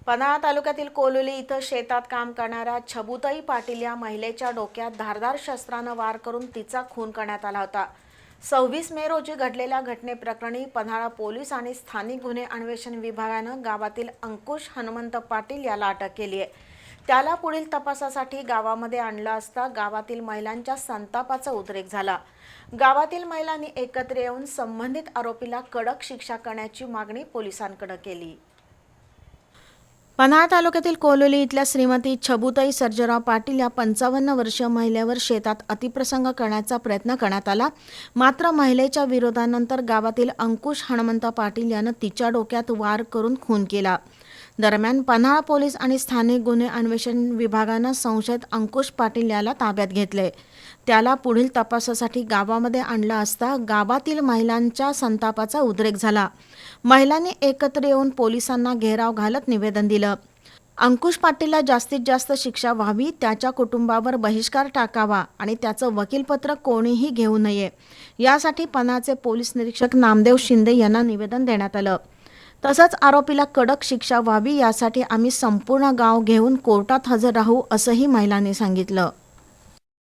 पन्हाळा तालुक्यातील कोलोली इथं शेतात काम करणाऱ्या छबुताई पाटील या महिलेच्या डोक्यात धारदार शस्त्रानं वार करून तिचा खून करण्यात आला होता। 26 मे रोजी घडलेल्या घटनेप्रकरणी पन्हाळा पोलीस आणि स्थानिक गुन्हे अन्वेषण विभागानं गावातील अंकुश हनुमंत पाटील याला अटक केली आहे। त्याला पुढील तपासासाठी गावामध्ये आणलं असता गावातील महिलांच्या संतापाचा उद्रेक झाला। गावातील महिलांनी एकत्र येऊन संबंधित आरोपीला कडक शिक्षा करण्याची मागणी पोलिसांकडे केली। पन्हाळा तालुक्यातील कोलोली इथल्या श्रीमती छबुताई सर्जेराव पाटील या 55 वर्षीय महिलेवर शेतात अतिप्रसंग करण्याचा प्रयत्न करण्यात आला। मात्र महिलेच्या विरोधानंतर गावातील अंकुश हनुमंत पाटील यानं तिच्या डोक्यात वार करून खून केला। दरम्यान पन्हाळा पोलीस आणि स्थानिक गुन्हे अन्वेषण विभागानं संशयित अंकुश पाटील याला ताब्यात घेतले। त्याला पुढील तपासासाठी गावामध्ये आणलं असता गावातील महिलांच्या संतापाचा उद्रेक झाला। महिलांनी एकत्र येऊन पोलिसांना घेराव घालत निवेदन दिलं। अंकुश पाटीलला जास्तीत जास्त शिक्षा व्हावी, त्याच्या कुटुंबावर बहिष्कार टाकावा आणि त्याचं वकीलपत्र कोणीही घेऊ नये, यासाठी पन्हाळाचे पोलीस निरीक्षक नामदेव शिंदे यांना निवेदन देण्यात आलं। तसंच आरोपीला कडक शिक्षा व्हावी यासाठी आम्ही संपूर्ण गाव घेऊन कोर्टात हजर राहू, असंही महिलांनी सांगितलं।